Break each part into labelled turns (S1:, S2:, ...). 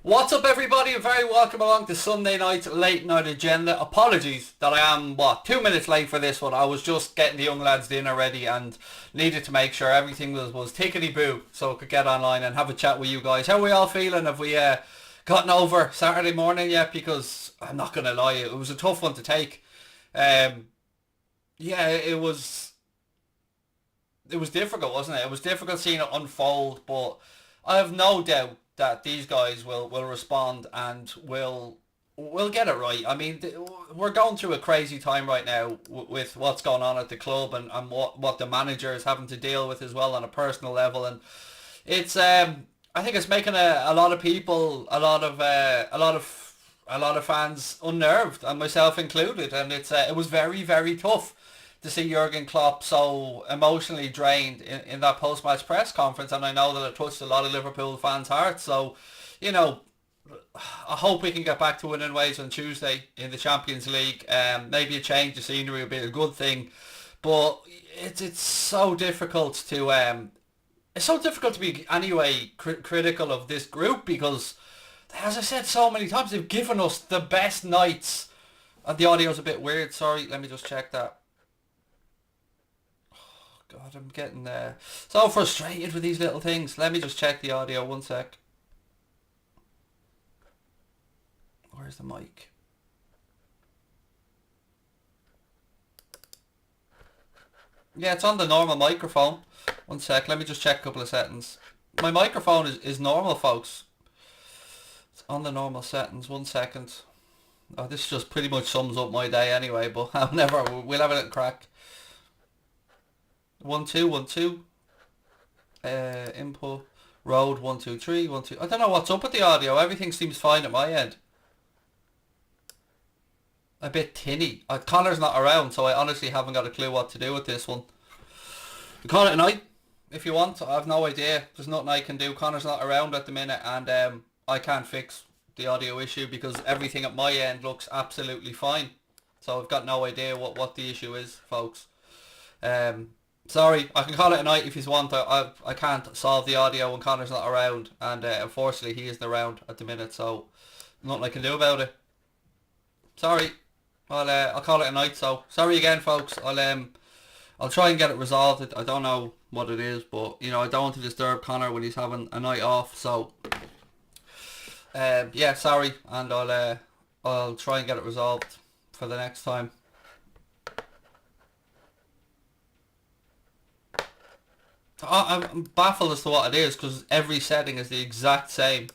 S1: What's up, everybody? And very welcome along to Sunday night's late night agenda. Apologies that I am 2 minutes late for this one. I was just getting the young lads' dinner ready and needed to make sure everything was tickety boo so I could get online and have a chat with you guys. How are we all feeling? Have we gotten over Saturday morning yet? Because I'm not gonna lie, it was a tough one to take. Um, yeah, it was difficult, wasn't it? It was difficult seeing it unfold, but I have no doubt that these guys will respond and will get it right. I mean, we're going through a crazy time right now with what's going on at the club and what the manager is having to deal with as well on a personal level, and it's I think it's making a lot of people, a lot of fans unnerved, and myself included, and it was very, very tough to see Jurgen Klopp so emotionally drained in that post-match press conference, and I know that it touched a lot of Liverpool fans' hearts. So, you know, I hope we can get back to winning ways on Tuesday in the Champions League. Maybe a change of scenery would be a good thing, but it's so difficult to be anyway critical of this group because, as I said so many times, they've given us the best nights. And the audio's a bit weird. Sorry, let me just check that. God, I'm getting so frustrated with these little things. Let me just check the audio. One sec. Where's the mic? Yeah, it's on the normal microphone. One sec. Let me just check a couple of settings. My microphone is normal, folks. It's on the normal settings. 1 second. Oh, this just pretty much sums up my day anyway, but we'll have a little crack. 1 2 1 2. Input. Road 1 2 3 1 2. I don't know what's up with the audio. Everything seems fine at my end. A bit tinny. Connor's not around, so I honestly haven't got a clue what to do with this one. We call it a night if you want. I have no idea. There's nothing I can do. Connor's not around at the minute, and I can't fix the audio issue because everything at my end looks absolutely fine. So I've got no idea what the issue is, folks. Sorry, I can call it a night if you want. I can't solve the audio when Connor's not around, and unfortunately he isn't around at the minute, so nothing I can do about it. Sorry. I'll call it a night. So sorry again, folks. I'll try and get it resolved. I don't know what it is, but I don't want to disturb Connor when he's having a night off. So yeah, sorry, and I'll try and get it resolved for the next time. I'm baffled as to what it is because every setting is the exact same.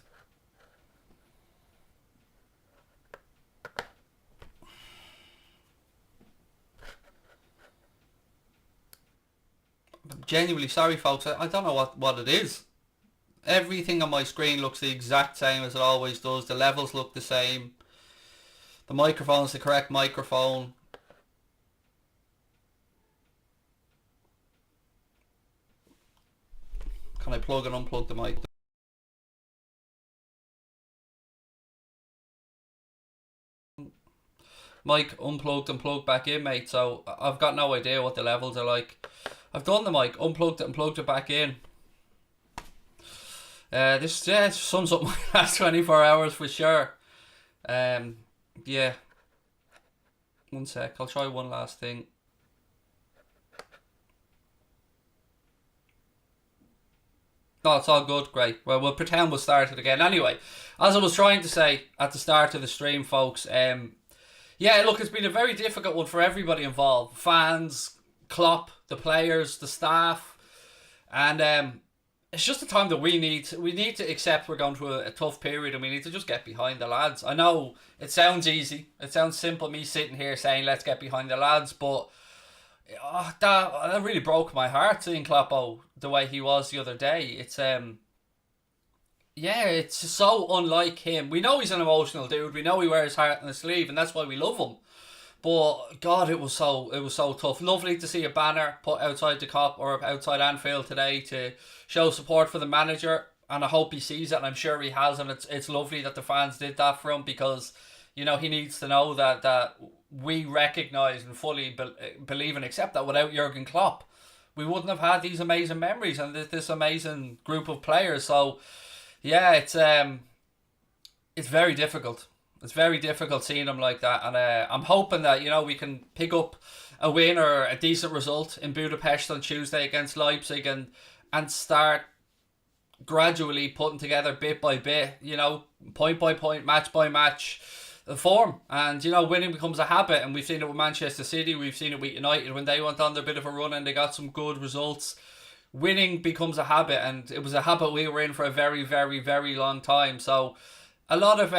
S1: I'm genuinely sorry, folks. I don't know what it is. Everything on my screen looks the exact same as it always does. The levels look the same. The microphone's the correct microphone. Can I plug and unplug the mic? Mic unplugged and plugged back in, mate. So I've got no idea what the levels are like. I've done the mic, unplugged it and plugged it back in. This sums up my last 24 hours for sure. Yeah. 1 sec. I'll try one last thing. No, it's all good. Great. Well, we'll pretend we'll start it again. Anyway, as I was trying to say at the start of the stream, folks, yeah, look, it's been a very difficult one for everybody involved. Fans, Klopp, the players, the staff, and it's just a time that we need to accept we're going through a tough period, and we need to just get behind the lads. I know it sounds easy, it sounds simple, me sitting here saying let's get behind the lads, but that really broke my heart seeing Kloppo the way he was the other day. It's so unlike him. We know he's an emotional dude. We know he wears his heart on his sleeve, and that's why we love him. But God, it was so tough. Lovely to see a banner put outside the Cop or outside Anfield today to show support for the manager, and I hope he sees it, and I'm sure he has. And it's lovely that the fans did that for him because he needs to know that we recognise and fully believe and accept that without Jurgen Klopp, we wouldn't have had these amazing memories and this amazing group of players. So yeah, it's very difficult. It's very difficult seeing him like that, and I'm hoping that we can pick up a win or a decent result in Budapest on Tuesday against Leipzig, and start gradually putting together bit by bit, point by point, match by match, the form. And winning becomes a habit, and we've seen it with Manchester City, we've seen it with United when they went on their bit of a run and they got some good results. Winning becomes a habit, and it was a habit we were in for a very, very, very long time. So a lot of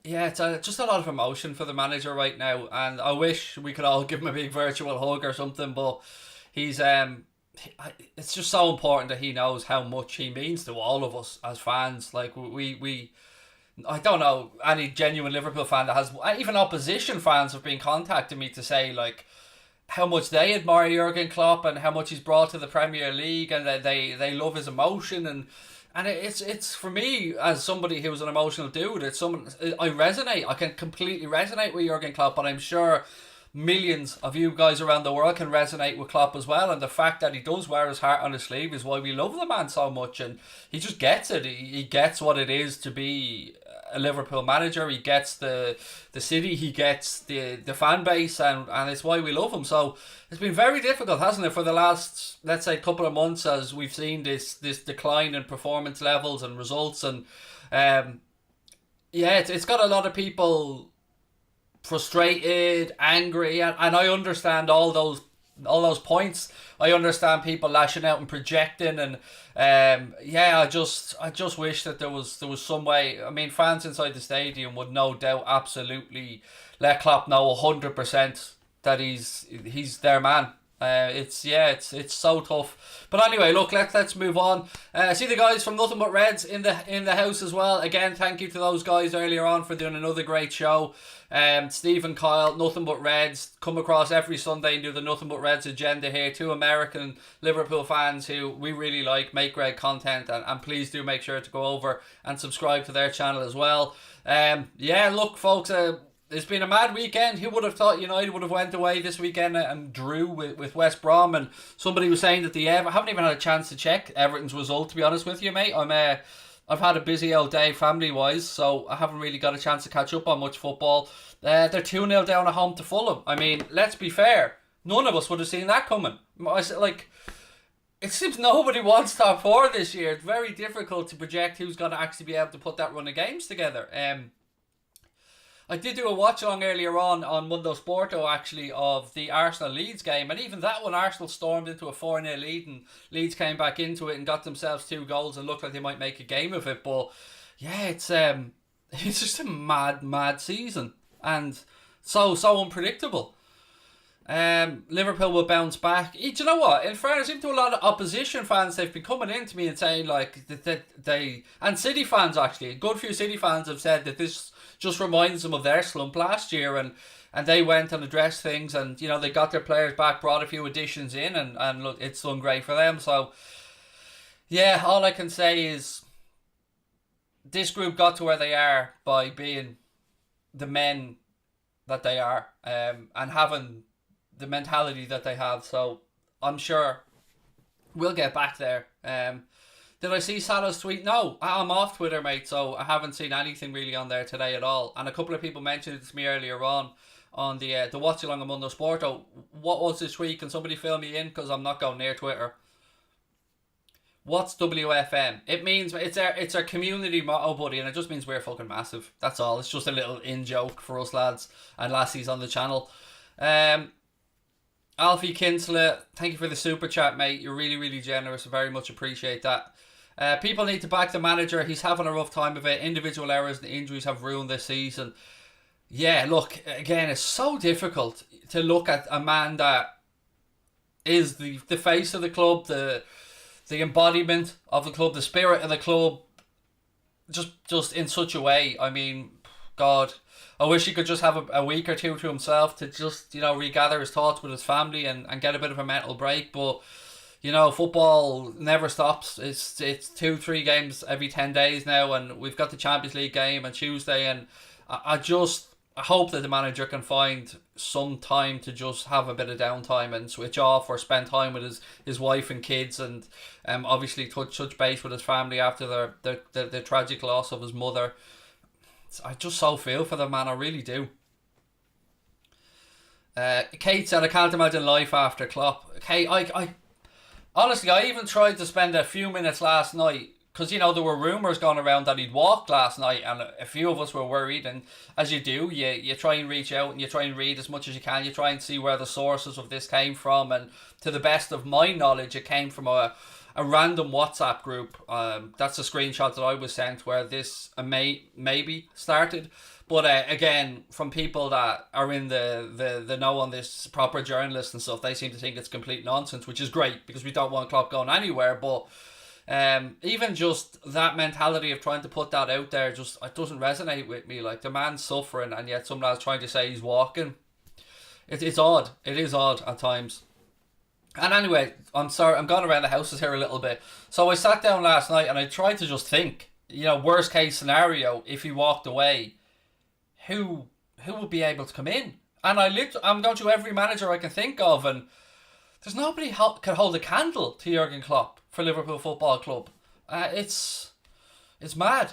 S1: it's just a lot of emotion for the manager right now, and I wish we could all give him a big virtual hug or something, but he's it's just so important that he knows how much he means to all of us as fans. Like, we I don't know any genuine Liverpool fan that has, even opposition fans have been contacting me to say like how much they admire Jurgen Klopp and how much he's brought to the Premier League, and that they love his emotion, and it's for me, as somebody who's an emotional dude, it's someone I can completely resonate with Jurgen Klopp, but I'm sure millions of you guys around the world can resonate with Klopp as well. And the fact that he does wear his heart on his sleeve is why we love the man so much, and he just gets it. He gets what it is to be a Liverpool manager. He gets the city, he gets the fan base, and it's why we love him. So it's been very difficult, hasn't it, for the last, let's say, couple of months, as we've seen this decline in performance levels and results. And it's got a lot of people frustrated, angry, and I understand all those points. I understand people lashing out and projecting, and I just wish that there was some way. I mean, fans inside the stadium would no doubt absolutely let Klopp know 100% that he's their man. It's so tough. But anyway, look, let's move on. I see the guys from Nothing But Reds in the house as well. Again, thank you to those guys earlier on for doing another great show. Steve and Kyle, Nothing But Reds, come across every Sunday and do the Nothing But Reds agenda here. Two American Liverpool fans who we really like, make great content, and please do make sure to go over and subscribe to their channel as well. Look, folks, it's been a mad weekend. Who would have thought United would have went away this weekend and drew with West Brom? And somebody was saying that I haven't even had a chance to check Everton's result, to be honest with you, mate. I've had a busy old day family-wise, so I haven't really got a chance to catch up on much football. They're 2-0 down at home to Fulham. I mean, let's be fair. None of us would have seen that coming. It seems nobody wants top four this year. It's very difficult to project who's going to actually be able to put that run of games together. I did do a watch along earlier on Mundo Sporto, actually, of the Arsenal-Leeds game, and even that one, Arsenal stormed into a 4-0 lead, and Leeds came back into it and got themselves 2 goals and looked like they might make a game of it. But yeah, it's just a mad season, and so unpredictable. Liverpool will bounce back. Do you know what? In fairness, even to a lot of opposition fans, they've been coming in to me and saying like that they, and City fans actually, a good few City fans have said that this just reminds them of their slump last year, and they went and addressed things, and they got their players back, brought a few additions in, and look, it's done great for them. So yeah, all I can say is this group got to where they are by being the men that they are, and having the mentality that they have. So I'm sure we'll get back there. Did I see Salah's tweet? No, I'm off Twitter, mate, so I haven't seen anything really on there today at all. And a couple of people mentioned it to me earlier on the watch along on Mundo Sporto. What was this tweet? Can somebody fill me in? Because I'm not going near Twitter. What's WFM? It means it's our community motto, buddy, and it just means we're fucking massive. That's all. It's just a little in-joke for us lads and lassies on the channel. Alfie Kinsler, thank you for the super chat, mate. You're really, really generous. I very much appreciate that. People need to back the manager. He's having a rough time of it. Individual errors and injuries have ruined this season. Yeah, look, again, it's so difficult to look at a man that is the face of the club, the embodiment of the club, the spirit of the club, just in such a way. I mean, God, I wish he could just have a week or two to himself to just, regather his thoughts with his family and get a bit of a mental break. But, football never stops. It's 2-3 games every 10 days now, and we've got the Champions League game on Tuesday, and I just I hope that the manager can find some time to just have a bit of downtime and switch off, or spend time with his wife and kids, and obviously touch base with his family after the tragic loss of his mother. I just so feel for the man, I really do. Kate said, I can't imagine life after Klopp. Kate, I honestly, I even tried to spend a few minutes last night, because there were rumours going around that he'd walked last night, and a few of us were worried. And as you do, you try and reach out and you try and read as much as you can. You try and see where the sources of this came from, and to the best of my knowledge, it came from a random WhatsApp group. That's a screenshot that I was sent where this maybe started. But again, from people that are in the know on this, proper journalists and stuff, they seem to think it's complete nonsense, which is great because we don't want Klopp going anywhere. But even just that mentality of trying to put that out there, just it doesn't resonate with me. Like, the man's suffering, and yet some lads trying to say he's walking. It's odd. It is odd at times. And anyway, I'm sorry, I'm going around the houses here a little bit. So I sat down last night and I tried to just think, worst case scenario, if he walked away, who would be able to come in? And I'm going to every manager I can think of, and there's nobody can hold a candle to Jurgen Klopp for Liverpool Football Club. It's mad.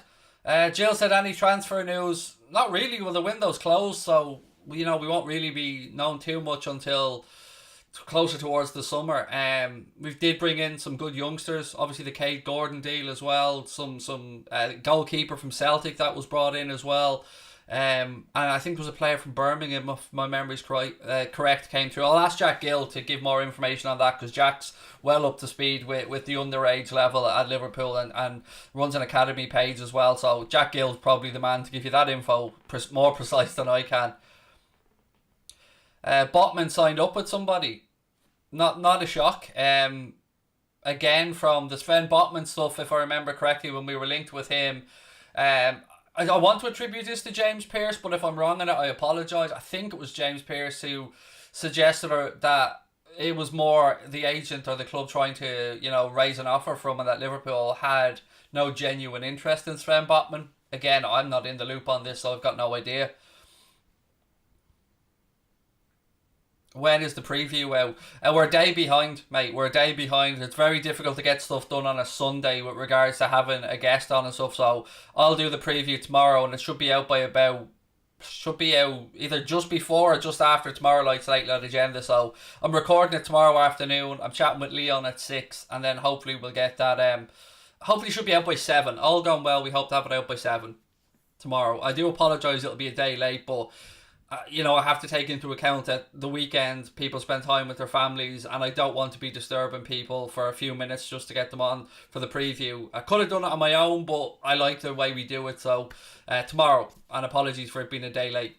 S1: Jill said, any transfer news? Not really. Well, the window's closed, so we won't really be known too much until closer towards the summer. We did bring in some good youngsters. Obviously, the Kate Gordon deal as well. Some goalkeeper from Celtic that was brought in as well. And I think there was a player from Birmingham, if my memory's correct, came through. I'll ask Jack Gill to give more information on that, because Jack's well up to speed with the underage level at Liverpool, and runs an academy page as well. So Jack Gill's probably the man to give you that info, more precise than I can. Botman signed up with somebody. Not a shock. Again, from the Sven Botman stuff, if I remember correctly, when we were linked with him, I want to attribute this to James Pearce, but if I'm wrong in it, I apologise. I think it was James Pearce who suggested that it was more the agent or the club trying to, raise an offer from, and that Liverpool had no genuine interest in Sven Botman. Again, I'm not in the loop on this, so I've got no idea. When is the preview out? We're a day behind, mate. We're a day behind. It's very difficult to get stuff done on a Sunday with regards to having a guest on and stuff. So I'll do the preview tomorrow, and it should be out by either just before or just after tomorrow night's Late Night Agenda. So I'm recording it tomorrow afternoon. I'm chatting with Leon at 6, and then hopefully we'll get that. Hopefully it should be out by 7. All gone well, we hope to have it out by 7 tomorrow. I do apologise, it'll be a day late, but I have to take into account that the weekend people spend time with their families, and I don't want to be disturbing people for a few minutes just to get them on for the preview. I could have done it on my own, but I like the way we do it. So tomorrow, and apologies for it being a day late.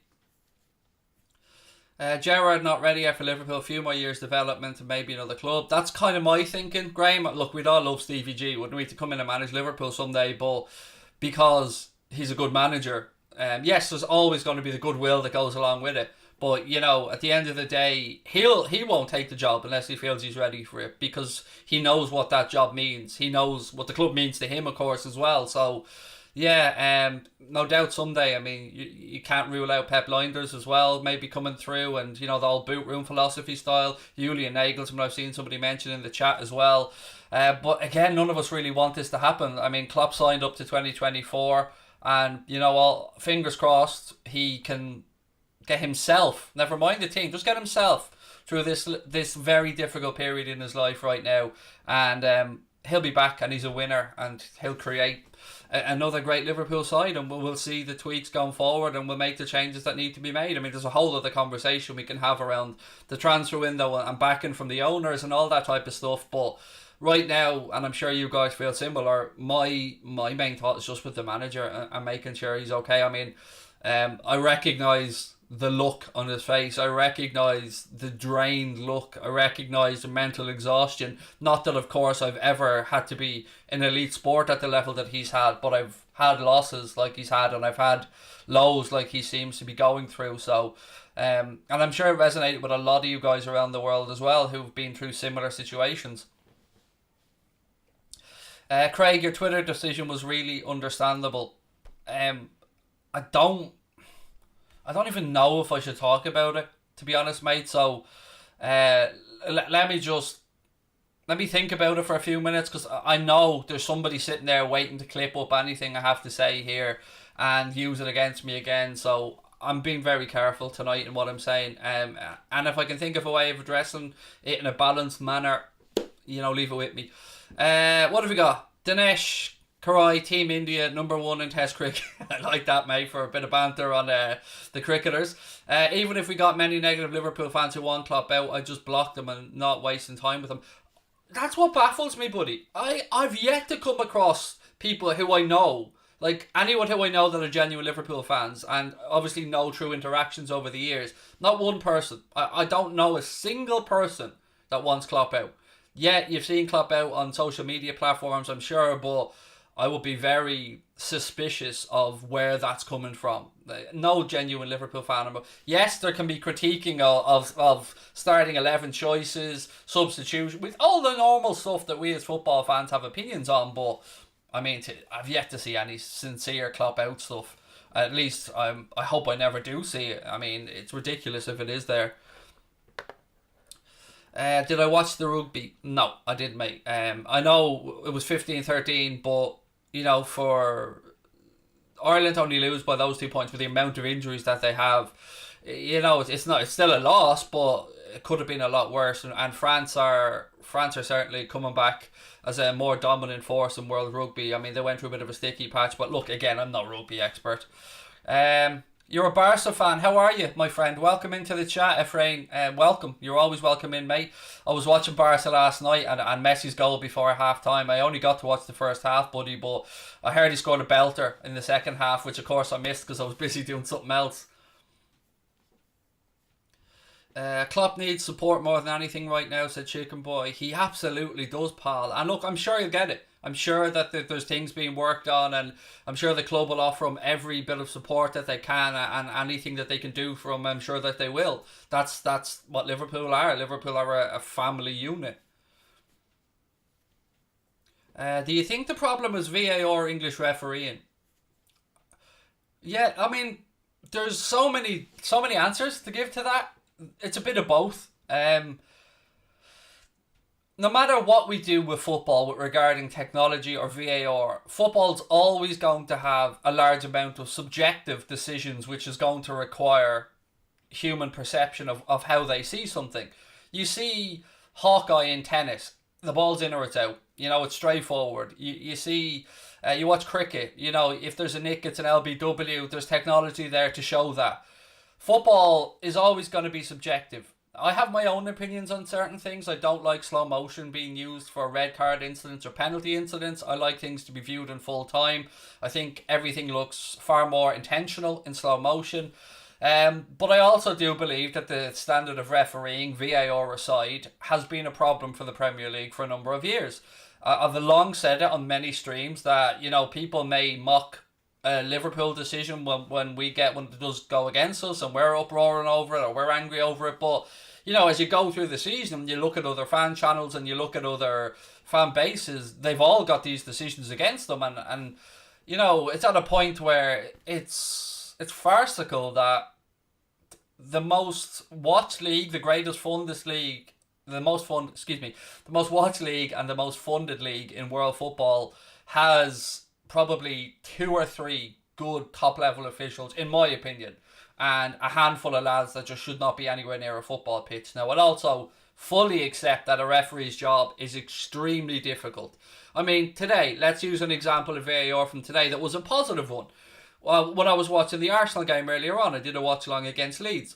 S1: Gerrard not ready yet for Liverpool. A few more years development and maybe another club. That's kind of my thinking, Graham. Look, we'd all love Stevie G, wouldn't we, to come in and manage Liverpool someday, but because he's a good manager, yes, there's always going to be the goodwill that goes along with it. But, at the end of the day, he won't take the job unless he feels he's ready for it, because he knows what that job means. He knows what the club means to him, of course, as well. So, yeah, no doubt someday. I mean, you can't rule out Pep Lijnders as well, maybe coming through, and, the whole boot room philosophy style. Julian Nagelsmann, I've seen somebody mention in the chat as well. But, again, none of us really want this to happen. I mean, Klopp signed up to 2024. And, all fingers crossed, he can get himself, never mind the team, just get himself through this very difficult period in his life right now. And he'll be back, and he's a winner, and he'll create another great Liverpool side, and we'll see the tweaks going forward, and we'll make the changes that need to be made. I mean, there's a whole other conversation we can have around the transfer window and backing from the owners and all that type of stuff, but right now, and I'm sure you guys feel similar, my main thought is just with the manager and making sure he's okay. I mean, I recognise the look on his face. I recognise the drained look. I recognise the mental exhaustion. Not that, of course, I've ever had to be in elite sport at the level that he's had, but I've had losses like he's had, and I've had lows like he seems to be going through. So, and I'm sure it resonated with a lot of you guys around the world as well who've been through similar situations. Craig, your Twitter decision was really understandable. I don't I don't even know if I should talk about it, to be honest, mate. So, uh, let me just let me think about it for a few minutes, because I know there's somebody sitting there waiting to clip up anything I have to say here and use it against me again. So I'm being very careful tonight in what I'm saying. And if I can think of a way of addressing it in a balanced manner, leave it with me. What have we got? Dinesh Karai, Team India, #1 in Test cricket. I like that, mate, for a bit of banter on the cricketers. Even if we got many negative Liverpool fans who want Klopp out, I just block them and not wasting time with them. That's what baffles me, buddy. I've yet to come across people who I know, like anyone who I know that are genuine Liverpool fans, and obviously no true interactions over the years. Not one person. I don't know a single person that wants Klopp out. Yeah, you've seen Klopp out on social media platforms, I'm sure, but I would be very suspicious of where that's coming from. No genuine Liverpool fan. Yes, there can be critiquing of starting 11 choices, substitution, with all the normal stuff that we as football fans have opinions on, but I mean, I've yet to see any sincere Klopp out stuff. At least I hope I never do see it. I mean, it's ridiculous if it is there. Did I watch the rugby? No, I didn't, mate. I know it was 15-13, but for Ireland to only lose by those 2 points with the amount of injuries that they have, it's still a loss, but it could have been a lot worse. And France are certainly coming back as a more dominant force in world rugby. I mean, they went through a bit of a sticky patch, but look, again, I'm not a rugby expert. You're a Barca fan. How are you, my friend? Welcome into the chat, Ephraim. Welcome. You're always welcome in, mate. I was watching Barca last night and Messi's goal before half time. I only got to watch the first half, buddy, but I heard he scored a belter in the second half, which of course I missed because I was busy doing something else. Klopp needs support more than anything right now, said Chicken Boy. He absolutely does, pal. And look, I'm sure he'll get it. I'm sure that there's things being worked on, and I'm sure the club will offer him every bit of support that they can, and anything that they can do for him, I'm sure that they will. That's what Liverpool are. Liverpool are a family unit. Do you think the problem is VAR or English refereeing? Yeah, I mean, there's so many answers to give to that. It's a bit of both. No matter what we do with football with regarding technology or VAR, football's always going to have a large amount of subjective decisions, which is going to require human perception of how they see something. You see Hawkeye in tennis, the ball's in or it's out. It's straightforward. You see, you watch cricket, if there's a nick, it's an LBW, there's technology there to show that. Football is always going to be subjective. I have my own opinions on certain things. I don't like slow motion being used for red card incidents or penalty incidents. I like things to be viewed in full time. I think everything looks far more intentional in slow motion. But I also do believe that the standard of refereeing, VAR aside, has been a problem for the Premier League for a number of years. I've long said it on many streams that, people may mock a Liverpool decision when it does go against us and we're uproaring over it or we're angry over it, but as you go through the season, you look at other fan channels and you look at other fan bases, they've all got these decisions against them, and it's at a point where it's farcical that the most watched league, the greatest funded league, the most watched league and the most funded league in world football has probably 2 or 3 good top level officials, in my opinion, and a handful of lads that just should not be anywhere near a football pitch. Now, I'll also fully accept that a referee's job is extremely difficult. I mean, today, let's use an example of VAR from today that was a positive one. Well, when I was watching the Arsenal game earlier on, I did a watch along against Leeds.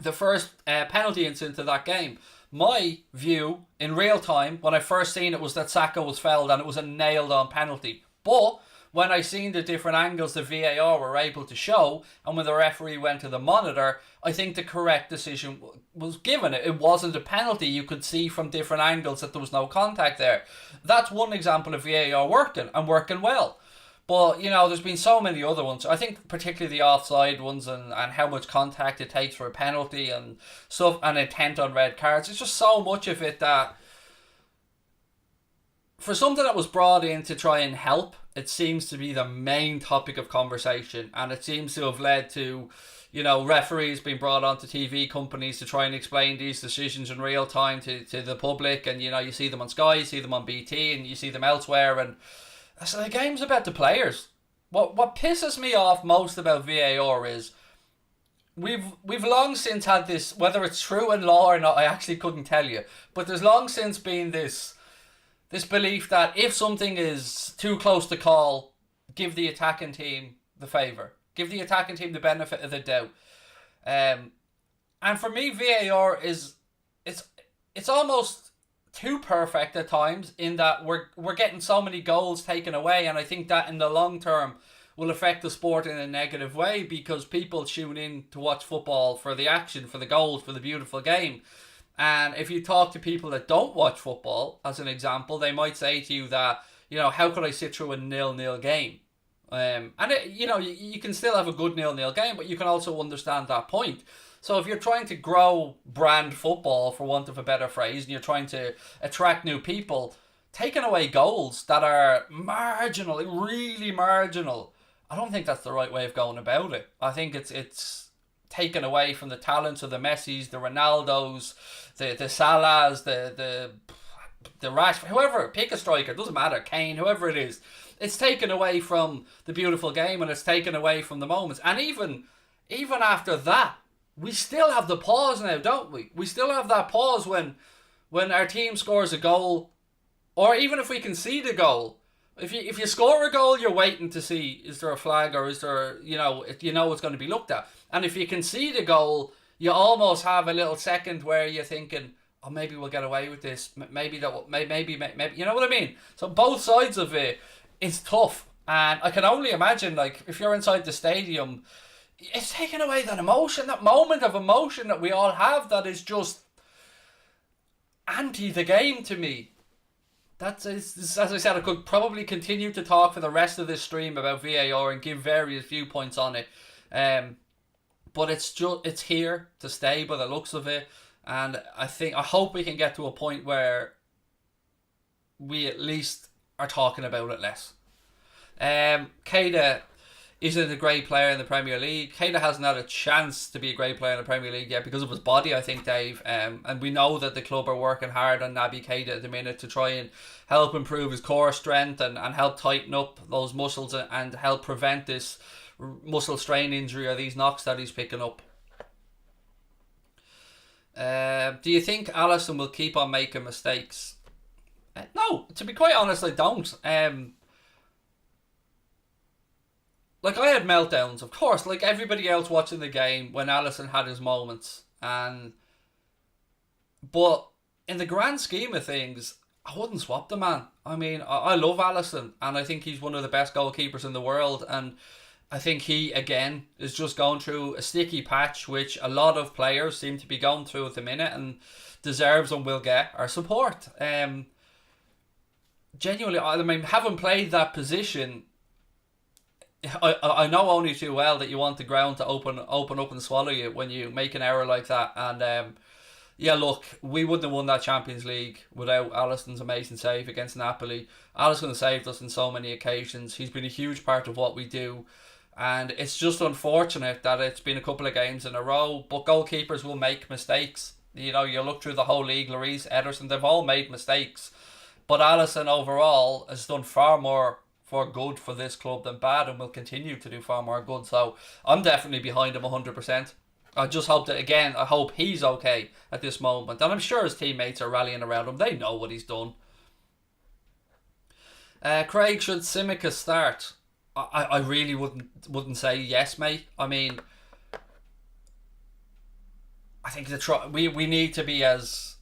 S1: The first penalty incident of that game, my view in real time when I first seen it was that Saka was fouled and it was a nailed on penalty. But when I seen the different angles the VAR were able to show, and when the referee went to the monitor, I think the correct decision was given. It wasn't a penalty. You could see from different angles that there was no contact there. That's one example of VAR working, and working well. But, there's been so many other ones. I think particularly the offside ones and how much contact it takes for a penalty and stuff, and intent on red cards. It's just so much of it that for something that was brought in to try and help it seems to be the main topic of conversation, and it seems to have led to, referees being brought onto TV companies to try and explain these decisions in real time to the public, and you see them on Sky, you see them on BT, and you see them elsewhere, and so the game's about the players. What pisses me off most about VAR is we've long since had this, whether it's true in law or not, I actually couldn't tell you, but there's long since been this belief that if something is too close to call, give the attacking team the favour. Give the attacking team the benefit of the doubt. And for me, VAR it's almost too perfect at times, in that we're getting so many goals taken away, and I think that in the long term will affect the sport in a negative way, because people tune in to watch football for the action, for the goals, for the beautiful game. And if you talk to people that don't watch football, as an example, they might say to you that, how could I sit through a 0-0 game? You can still have a good 0-0 game, but you can also understand that point. So if you're trying to grow brand football, for want of a better phrase, and you're trying to attract new people, taking away goals that are marginal, really marginal, I don't think that's the right way of going about it. I think it's taken away from the talents of the Messis, the Ronaldos, the Salahs, the Rashford, whoever, pick a striker, doesn't matter, Kane, whoever it is. It's taken away from the beautiful game, and it's taken away from the moments. And even after that, we still have the pause now, don't we? We still have that pause when our team scores a goal, or even if we concede a goal. If you score a goal, you're waiting to see, is there a flag, or is there, it's going to be looked at. And if you concede a goal, you almost have a little second where you're thinking, oh, maybe we'll get away with this. Maybe, you know what I mean? So both sides of it, it's tough. And I can only imagine, like, if you're inside the stadium, it's taking away that emotion, that moment of emotion that we all have, that is just anti the game to me. As I said, I could probably continue to talk for the rest of this stream about VAR and give various viewpoints on it. But it's here to stay by the looks of it. And I hope we can get to a point where we at least are talking about it less. Keita isn't a great player in the Premier League. Keita hasn't had a chance to be a great player in the Premier League yet because of his body, I think, Dave. And we know that the club are working hard on Naby Keita at the minute to try and help improve his core strength and help tighten up those muscles and help prevent this muscle strain injury or these knocks that he's picking up. Do you think Alisson will keep on making mistakes? No, to be quite honest, I don't. Like, I had meltdowns, of course, like everybody else watching the game, when Alisson had his moments. But in the grand scheme of things, I wouldn't swap the man. I mean, I love Alisson, and I think he's one of the best goalkeepers in the world. And I think he, again, is just going through a sticky patch, which a lot of players seem to be going through at the minute, and deserves and will get our support. Genuinely, I mean, having played that position, I know only too well that you want the ground to open up and swallow you when you make an error like that. And yeah, look, we wouldn't have won that Champions League without Alisson's amazing save against Napoli. Alisson has saved us on so many occasions. He's been a huge part of what we do. And it's just unfortunate that it's been a couple of games in a row. But goalkeepers will make mistakes. You know, you look through the whole league, Lloris, Ederson, they've all made mistakes. But Alisson overall has done far more for good for this club than bad, and will continue to do far more good. So I'm definitely behind him 100%. I just hope that, again, I hope he's okay at this moment. And I'm sure his teammates are rallying around him. They know what he's done. Craig, should Tsimikas start? I really wouldn't say yes, mate. I mean, I think we need to be as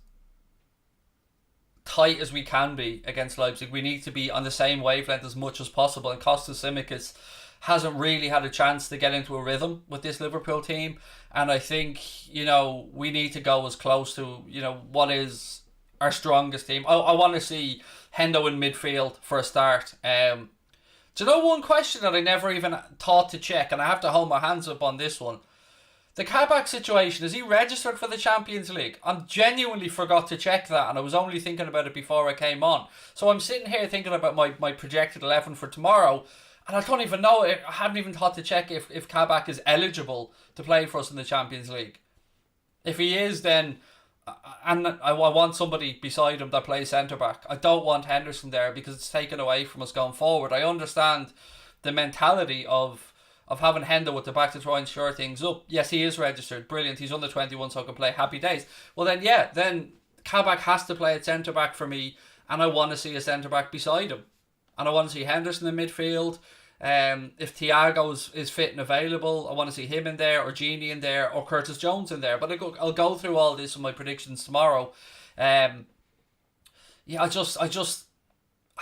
S1: tight as we can be against Leipzig. We need to be on the same wavelength as much as possible. And Kostas Tsimikas hasn't really had a chance to get into a rhythm with this Liverpool team. And I think, we need to go as close to, what is our strongest team. I want to see Hendo in midfield for a start. Do you know one question that I never even thought to check, and I have to hold my hands up on this one? The Kabak situation, is he registered for the Champions League? I genuinely forgot to check that, and I was only thinking about it before I came on. So I'm sitting here thinking about my projected 11 for tomorrow, and I don't even know, I hadn't even thought to check if Kabak is eligible to play for us in the Champions League. If he is, then, and I want somebody beside him that plays centre-back. I don't want Henderson there because it's taken away from us going forward. I understand the mentality of having Hendo at the back to try and shore things up. Yes, he is registered. Brilliant. He's under 21, so I can play. Happy days. Well, then, yeah, then Kabak has to play at centre-back for me, and I want to see a centre-back beside him. And I want to see Henderson in midfield. If Thiago is fit and available, I want to see him in there, or Genie in there, or Curtis Jones in there. But I'll go through all this in my predictions tomorrow. Yeah, I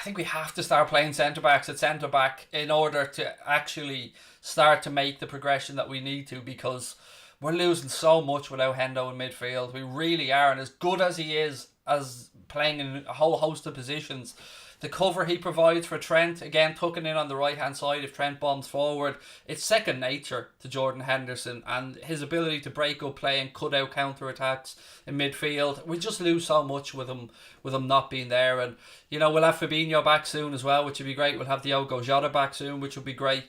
S1: think we have to start playing centre-backs at centre-back in order to actually start to make the progression that we need to, because we're losing so much without Hendo in midfield. We really are, and as good as he is as playing in a whole host of positions, the cover he provides for Trent, again tucking in on the right hand side if Trent bombs forward, it's second nature to Jordan Henderson, and his ability to break up play and cut out counter attacks in midfield. We just lose so much with him not being there. And you know, we'll have Fabinho back soon as well, which would be great. We'll have Diogo Jota back soon, which would be great.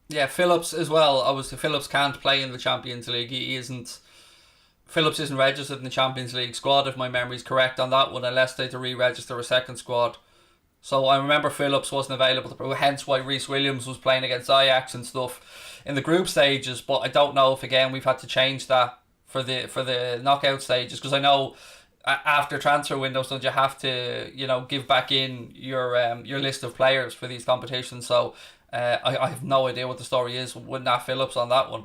S1: Yeah, Phillips as well. Obviously, Phillips can't play in the Champions League. He isn't. Phillips isn't registered in the Champions League squad, if my memory's correct on that one, unless they had to re-register a second squad. So I remember Phillips wasn't available, hence why Reece Williams was playing against Ajax and stuff in the group stages. But I don't know if again we've had to change that for the knockout stages, because I know after transfer windows, don't you have to give back in your list of players for these competitions? So I have no idea what the story is with Nat Phillips on that one.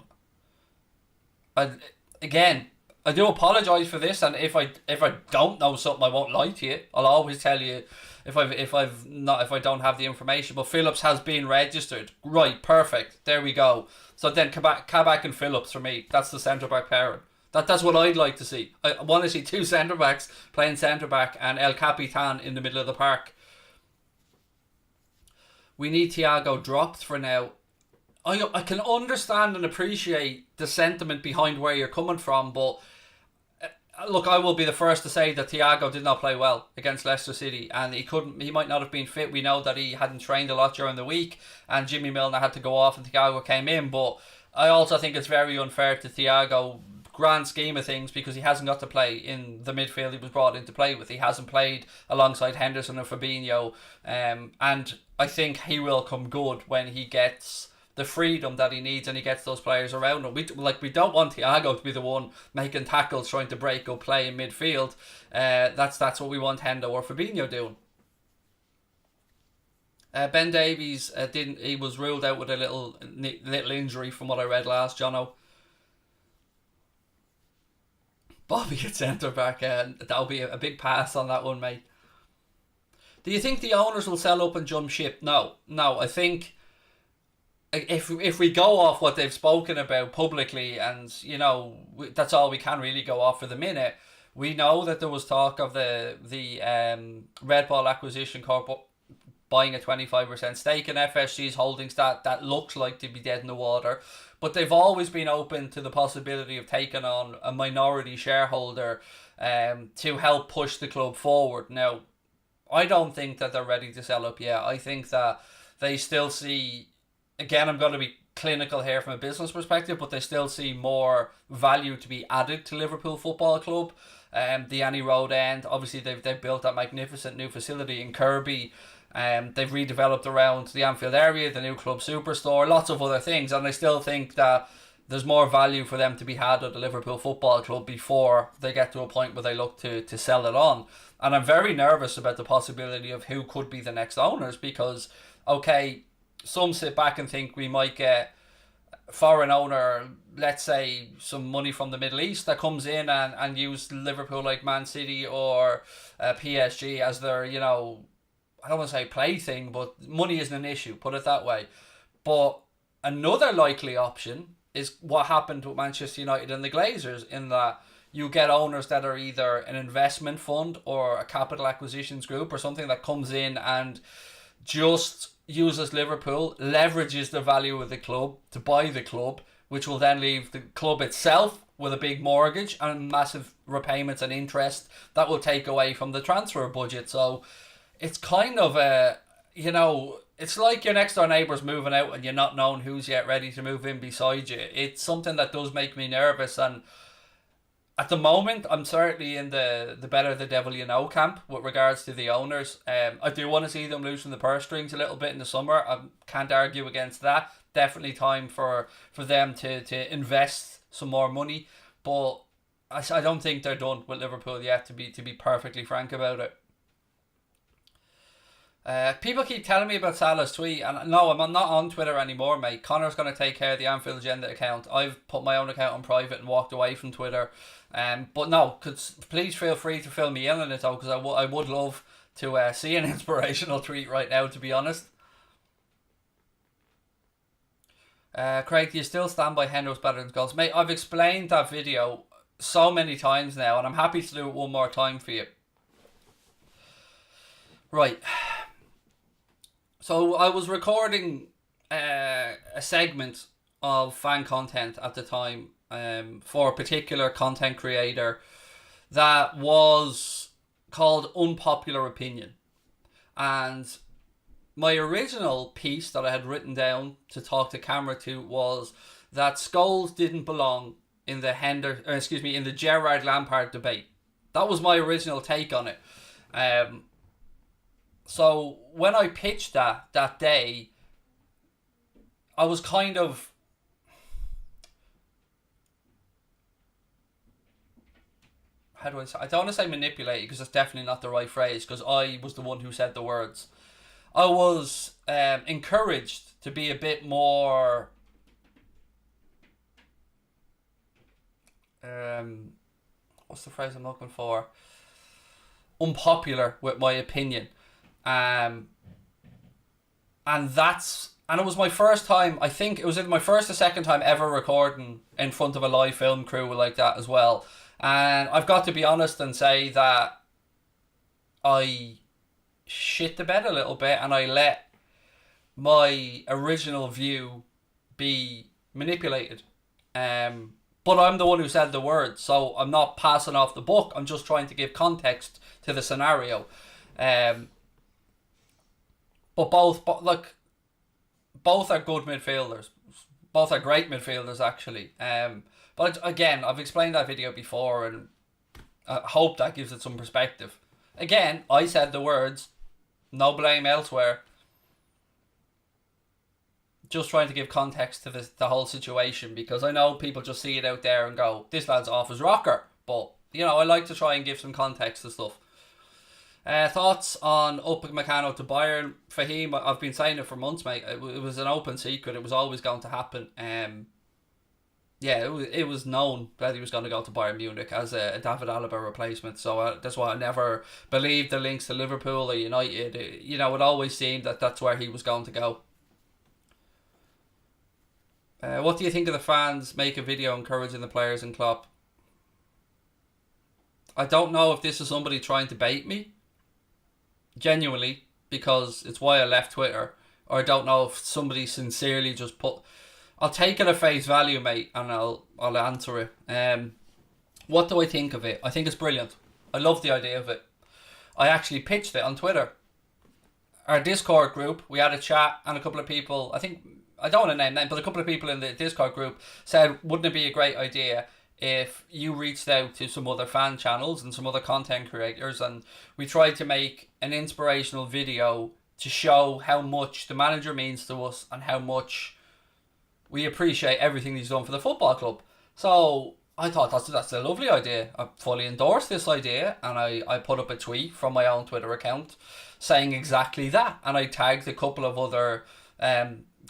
S1: Again, I do apologise for this, and if I don't know something, I won't lie to you. I'll always tell you if I don't have the information. But Phillips has been registered. Right, perfect. There we go. So then Kabak and Phillips for me. That's the centre back pairing. That's what I'd like to see. I want to see two centre backs playing centre back and El Capitan in the middle of the park. We need Thiago dropped for now. I can understand and appreciate the sentiment behind where you're coming from, but look, I will be the first to say that Thiago did not play well against Leicester City, and he might not have been fit. We know that he hadn't trained a lot during the week, and Jimmy Milner had to go off and Thiago came in. But I also think it's very unfair to Thiago, grand scheme of things, because he hasn't got to play in the midfield he was brought in to play with. He hasn't played alongside Henderson and Fabinho, and I think he will come good when he gets the freedom that he needs and he gets those players around him. We don't want Thiago to be the one making tackles, trying to break up play in midfield. That's what we want Hendo or Fabinho doing. Ben Davies he was ruled out with a little injury from what I read last, Jono. Bobby at centre back, that'll be a big pass on that one, mate. Do you think the owners will sell up and jump ship? No. I think if we go off what they've spoken about publicly, and that's all we can really go off for the minute. We know that there was talk of the Red Ball Acquisition Corp buying a 25% stake in FSG's holdings. That looks like to be dead in the water, but they've always been open to the possibility of taking on a minority shareholder to help push the club forward. Now, I don't think that they're ready to sell up yet. I think that they still see, again, I'm going to be clinical here from a business perspective, but they still see more value to be added to Liverpool Football Club. The Annie Road end, obviously they've built that magnificent new facility in Kirby. They've redeveloped around the Anfield area, the new club superstore, lots of other things, and I still think that there's more value for them to be had at the Liverpool Football Club before they get to a point where they look to sell it on. And I'm very nervous about the possibility of who could be the next owners, because, okay, some sit back and think we might get a foreign owner, let's say some money from the Middle East that comes in and use Liverpool like Man City or PSG as their, I don't want to say plaything, but money isn't an issue, put it that way. But another likely option is what happened with Manchester United and the Glazers, in that you get owners that are either an investment fund or a capital acquisitions group or something that comes in and just uses Liverpool, leverages the value of the club to buy the club, which will then leave the club itself with a big mortgage and massive repayments and interest that will take away from the transfer budget. So it's kind of a, it's like your next door neighbour's moving out and you're not knowing who's yet ready to move in beside you. It's something that does make me nervous, and at the moment, I'm certainly in the better the devil you know camp with regards to the owners. I do want to see them loosen the purse strings a little bit in the summer. I can't argue against that. Definitely time for them to invest some more money. But I don't think they're done with Liverpool yet, to be perfectly frank about it. People keep telling me about Salah's tweet, and no, I'm not on Twitter anymore, mate. Connor's going to take care of the Anfield Agenda account. I've put my own account on private and walked away from Twitter. But no, please feel free to fill me in on it, though, because I would love to see an inspirational tweet right now, to be honest. Craig, do you still stand by Hendo's better than goals? Mate, I've explained that video so many times now, and I'm happy to do it one more time for you. Right. So I was recording a segment of fan content at the time for a particular content creator that was called Unpopular Opinion. And my original piece that I had written down to talk to camera to was that Scholes didn't belong in the in the Gerrard Lampard debate. That was my original take on it. So when I pitched that day, I was kind of, how do I say? I don't want to say manipulated, because that's definitely not the right phrase, because I was the one who said the words. I was encouraged to be a bit more what's the phrase I'm looking for? Unpopular with my opinion. And it was my first time, I think it was my first or second time ever recording in front of a live film crew like that as well. And I've got to be honest and say that I shit the bed a little bit, and I let my original view be manipulated. But I'm the one who said the words, so I'm not passing off the book. I'm just trying to give context to the scenario. But both are good midfielders. Both are great midfielders, actually. But again, I've explained that video before, and I hope that gives it some perspective. Again, I said the words, no blame elsewhere. Just trying to give context to the whole situation, because I know people just see it out there and go, this lad's off his rocker. But, I like to try and give some context to stuff. Thoughts on Upamecano to Bayern? Fahim, I've been saying it for months, mate. It was an open secret. It was always going to happen. It was known that he was going to go to Bayern Munich as a David Alaba replacement. So that's why I never believed the links to Liverpool or United. It always seemed that that's where he was going to go. What do you think of the fans make a video encouraging the players and Klopp? I don't know if this is somebody trying to bait me, genuinely, because it's why I left Twitter, or I don't know if somebody sincerely just put. I'll take it at face value, mate, and I'll answer it. What do I think of it? I think it's brilliant. I love the idea of it. I actually pitched it on Twitter. Our Discord group, we had a chat, and a couple of people, I don't want to name names, but a couple of people in the Discord group said, wouldn't it be a great idea if you reached out to some other fan channels and some other content creators, and we tried to make an inspirational video to show how much the manager means to us and how much we appreciate everything he's done for the football club. So I thought that's a lovely idea. I fully endorse this idea, and I put up a tweet from my own Twitter account saying exactly that, and I tagged a couple of other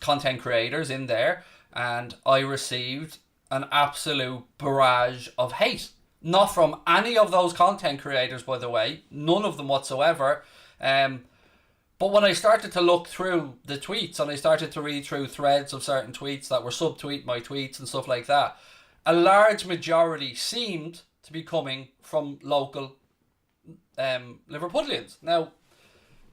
S1: content creators in there, and I received an absolute barrage of hate. Not from any of those content creators, by the way, none of them whatsoever. But when I started to look through the tweets and I started to read through threads of certain tweets that were subtweet my tweets and stuff like that, a large majority seemed to be coming from local Liverpudlians. Now,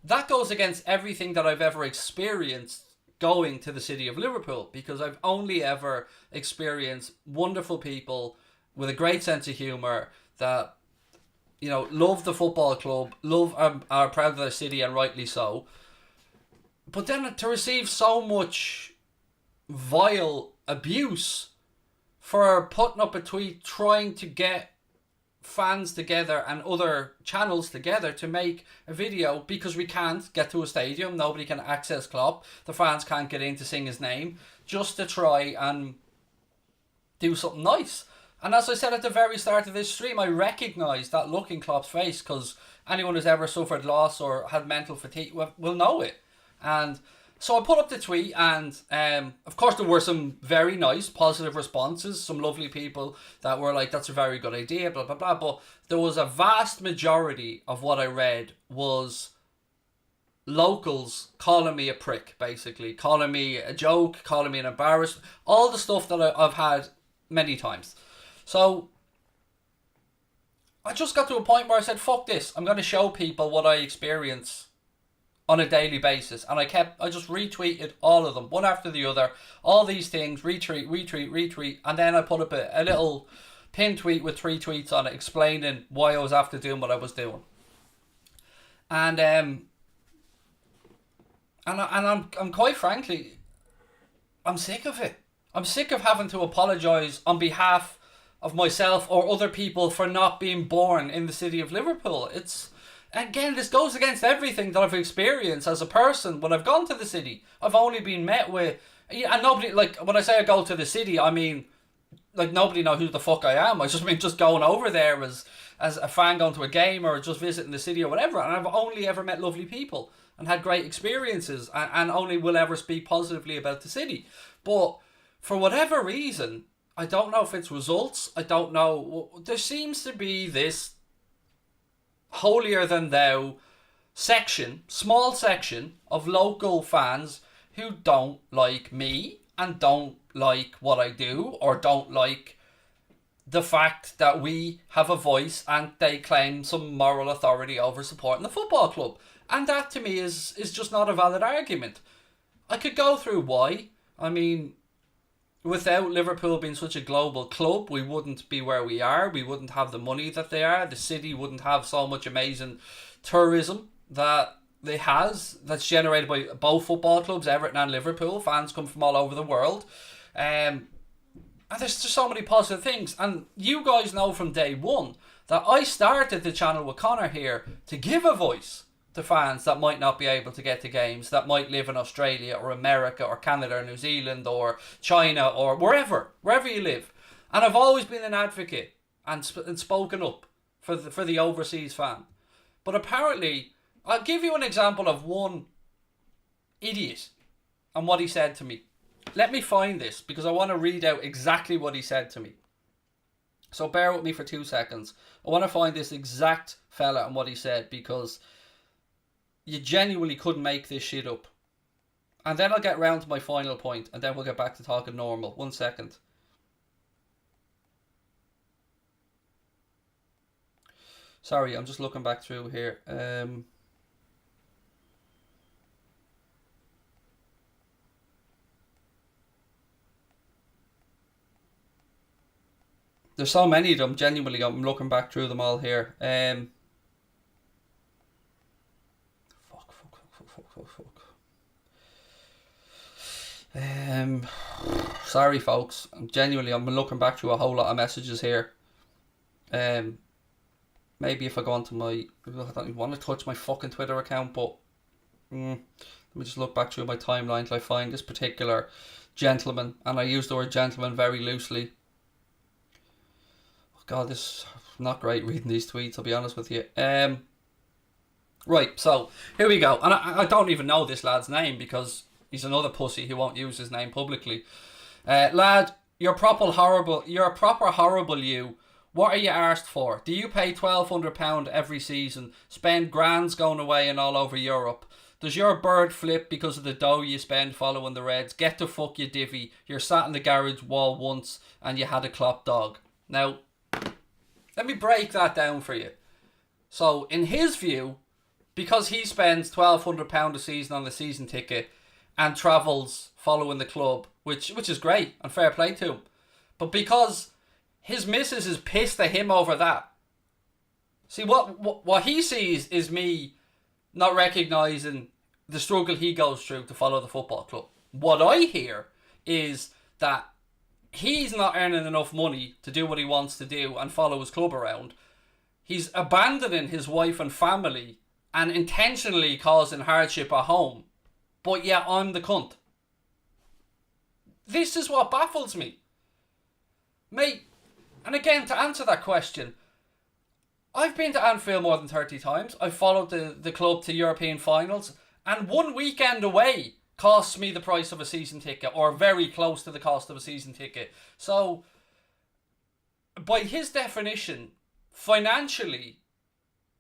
S1: that goes against everything that I've ever experienced going to the city of Liverpool, because I've only ever experienced wonderful people with a great sense of humour that, you know, love the football club, are proud of their city, and rightly so. But then to receive so much vile abuse for putting up a tweet trying to get fans together and other channels together to make a video, because we can't get to a stadium, nobody can access Klopp, the fans can't get in to sing his name, just to try and do something nice. And as I said at the very start of this stream, I recognise that look in Klopp's face, because anyone who's ever suffered loss or had mental fatigue will know it. And so I put up the tweet, and of course there were some very nice positive responses, some lovely people that were like, that's a very good idea, blah blah blah. But there was a vast majority of what I read was locals calling me a prick, basically calling me a joke, calling me an embarrassment, all the stuff that I've had many times. So I just got to a point where I said, fuck this, I'm going to show people what I experience on a daily basis. And I just retweeted all of them, one after the other, all these things, retweet, and then I put up a little pin tweet with 3 tweets on it explaining why I was after doing what I was doing. And I'm quite frankly, I'm sick of it. I'm sick of having to apologise on behalf of myself or other people for not being born in the city of Liverpool. Again, this goes against everything that I've experienced as a person when I've gone to the city. I've only been met with, and nobody, like, when I say I go to the city, I mean, like, nobody know who the fuck I am. I just mean just going over there as a fan going to a game or just visiting the city or whatever. And I've only ever met lovely people and had great experiences, and only will ever speak positively about the city. But for whatever reason, I don't know if it's results, I don't know, there seems to be this holier than thou small section of local fans who don't like me and don't like what I do, or don't like the fact that we have a voice and they claim some moral authority over supporting the football club. And that to me is just not a valid argument. I could go through why. I mean, without Liverpool being such a global club, we wouldn't be where we are. We wouldn't have the money that they are. The city wouldn't have so much amazing tourism that it has, that's generated by both football clubs, Everton and Liverpool. Fans come from all over the world. And there's just so many positive things. And you guys know from day one that I started the channel with Connor here to give a voice to fans that might not be able to get to games, that might live in Australia or America or Canada or New Zealand or China or wherever you live. And I've always been an advocate and spoken up for the overseas fan. But apparently, I'll give you an example of one idiot and what he said to me. Let me find this, because I want to read out exactly what he said to me. So bear with me for 2 seconds. I want to find this exact fella and what he said, because you genuinely couldn't make this shit up. And then I'll get round to my final point, and then we'll get back to talking normal. 1 second. Sorry, I'm just looking back through here. There's so many of them, genuinely, I'm looking back through them all here. Sorry folks, I'm looking back through a whole lot of messages here. Maybe if I go onto my, I don't even want to touch my fucking Twitter account, but let me just look back through my timeline till I find this particular gentleman, and I use the word gentleman very loosely. Oh God, this is not great reading these tweets, I'll be honest with you. Right, so here we go, and I don't even know this lad's name, because he's another pussy who won't use his name publicly. Lad, you're a proper horrible you. What are you arsed for? Do you pay £1,200 every season, spend grands going away and all over Europe? Does your bird flip because of the dough you spend following the Reds? Get the fuck you divvy. You're sat in the garage wall once and you had a Klopp dog. Now, let me break that down for you. So, in his view, because he spends £1,200 a season on the season ticket and travels following the club, which is great and fair play to him. But because his missus is pissed at him over that. See, what he sees is me not recognising the struggle he goes through to follow the football club. What I hear is that he's not earning enough money to do what he wants to do and follow his club around. He's abandoning his wife and family and intentionally causing hardship at home. But yeah, I'm the cunt. This is what baffles me. Mate, and again, to answer that question, I've been to Anfield more than 30 times. I've followed the club to European finals. And one weekend away costs me the price of a season ticket, or very close to the cost of a season ticket. So, by his definition, financially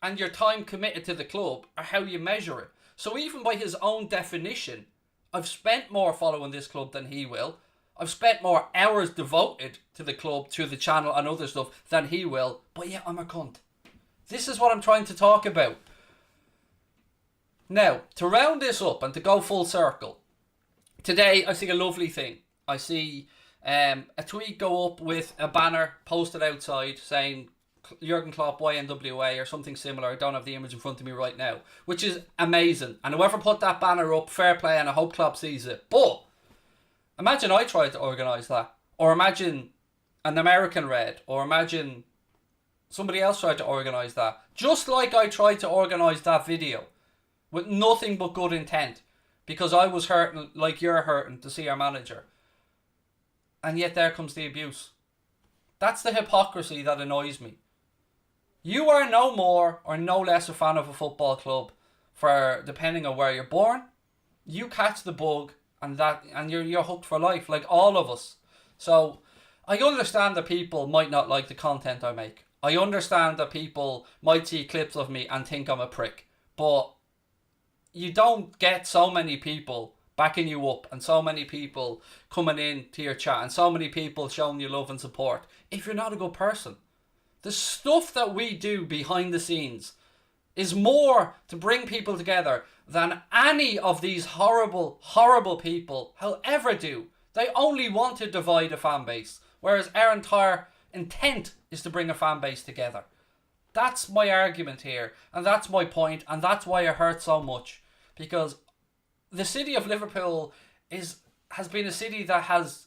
S1: and your time committed to the club are how you measure it. So even by his own definition, I've spent more following this club than he will. I've spent more hours devoted to the club, to the channel and other stuff than he will. But yeah, I'm a cunt. This is what I'm trying to talk about. Now, to round this up and to go full circle, today I see a lovely thing. I see a tweet go up with a banner posted outside saying Jurgen Klopp YNWA or something similar. I don't have the image in front of me right now, which is amazing. And whoever put that banner up, fair play, and I hope Klopp sees it. But imagine I tried to organise that, or imagine an American Red, or imagine somebody else tried to organise that. Just like I tried to organise that video with nothing but good intent, because I was hurting like you're hurting to see our manager. And yet there comes the abuse. That's the hypocrisy that annoys me. You are no more or no less a fan of a football club for depending on where you're born. You catch the bug and you're hooked for life, like all of us. So I understand that people might not like the content I make. I understand that people might see clips of me and think I'm a prick. But you don't get so many people backing you up and so many people coming in to your chat and so many people showing you love and support if you're not a good person. The stuff that we do behind the scenes is more to bring people together than any of these horrible, horrible people will ever do. They only want to divide a fan base, whereas our entire intent is to bring a fan base together. That's my argument here, and that's my point, and that's why it hurts so much. Because the city of Liverpool has been a city that has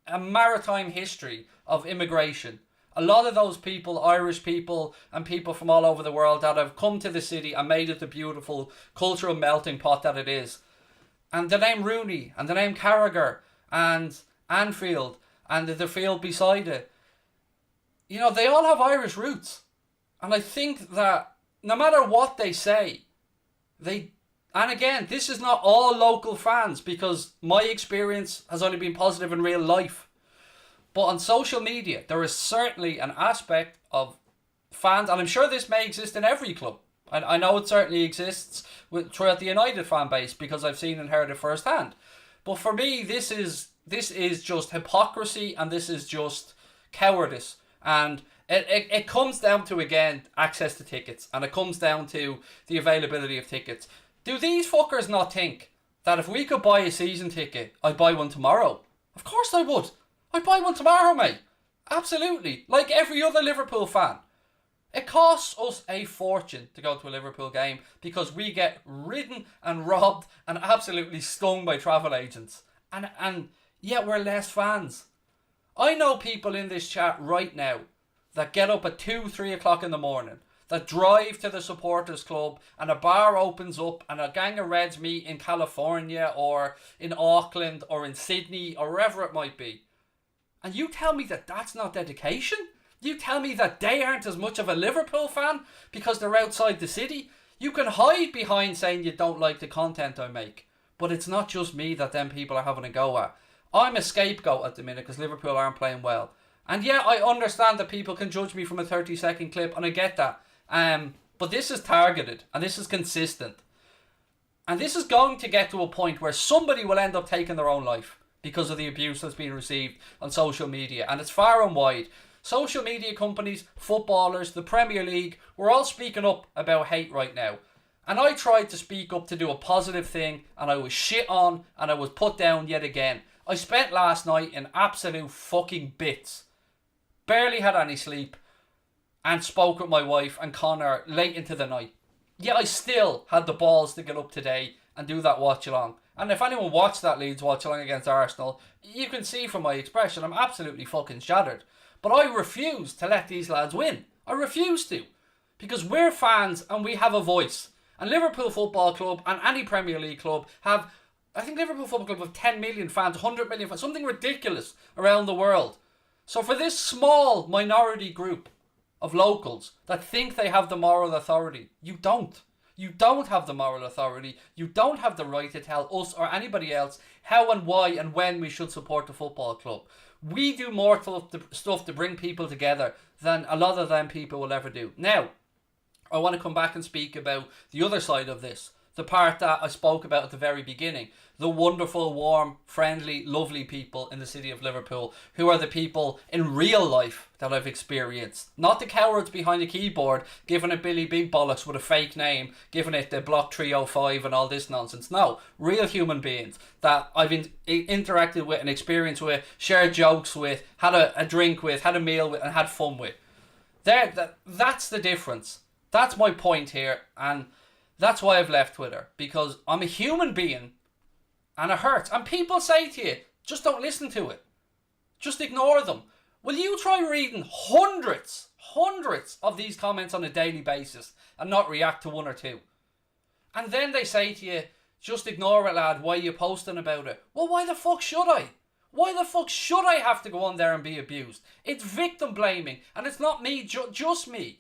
S1: a maritime history of immigration. A lot of those people, Irish people and people from all over the world that have come to the city and made it the beautiful cultural melting pot that it is. And the name Rooney and the name Carragher and Anfield and the field beside it, you know, they all have Irish roots. And I think that no matter what they say, and again, this is not all local fans, because my experience has only been positive in real life. But on social media, there is certainly an aspect of fans, and I'm sure this may exist in every club. I know it certainly exists throughout the United fan base, because I've seen and heard it firsthand. But for me, this is just hypocrisy, and this is just cowardice. And it comes down to, again, access to tickets, and it comes down to the availability of tickets. Do these fuckers not think that if we could buy a season ticket, I'd buy one tomorrow? Of course I would. I'd buy one tomorrow, mate. Absolutely. Like every other Liverpool fan. It costs us a fortune to go to a Liverpool game because we get ridden and robbed and absolutely stung by travel agents. And yet we're less fans. I know people in this chat right now that get up at 2-3 o'clock in the morning, that drive to the supporters club and a bar opens up and a gang of Reds meet in California or in Auckland or in Sydney or wherever it might be. And you tell me that that's not dedication? You tell me that they aren't as much of a Liverpool fan because they're outside the city? You can hide behind saying you don't like the content I make. But it's not just me that them people are having a go at. I'm a scapegoat at the minute because Liverpool aren't playing well. And yeah, I understand that people can judge me from a 30-second clip, and I get that. But this is targeted, and this is consistent. And this is going to get to a point where somebody will end up taking their own life because of the abuse that's been received on social media. And it's far and wide. Social media companies, footballers, the Premier League, we're all speaking up about hate right now. And I tried to speak up to do a positive thing, and I was shit on, and I was put down yet again. I spent last night in absolute fucking bits. Barely had any sleep, and spoke with my wife and Connor late into the night. Yet I still had the balls to get up today and do that watch along. And if anyone watched that Leeds watch along against Arsenal, you can see from my expression I'm absolutely fucking shattered. But I refuse to let these lads win. I refuse to. Because we're fans and we have a voice. And Liverpool Football Club and any Premier League club have, I think Liverpool Football Club have 10 million fans, 100 million fans, something ridiculous around the world. So for this small minority group of locals that think they have the moral authority, you don't. You don't have the moral authority. You don't have the right to tell us or anybody else how and why and when we should support the football club. We do more stuff to bring people together than a lot of them people will ever do. Now, I want to come back and speak about the other side of this. The part that I spoke about at the very beginning. The wonderful, warm, friendly, lovely people in the city of Liverpool who are the people in real life that I've experienced. Not the cowards behind a keyboard giving it Billy Big Bollocks with a fake name, giving it the Block 305 and all this nonsense. No, real human beings that I've interacted with and experienced with, shared jokes with, had a drink with, had a meal with and had fun with. That's the difference. That's my point here, and that's why I've left Twitter, because I'm a human being and it hurts. And people say to you, just don't listen to it. Just ignore them. Will you try reading hundreds of these comments on a daily basis and not react to one or two? And then they say to you, just ignore it, lad, why are you posting about it? Well, why the fuck should I? Why the fuck should I have to go on there and be abused? It's victim blaming, and it's not me, just me.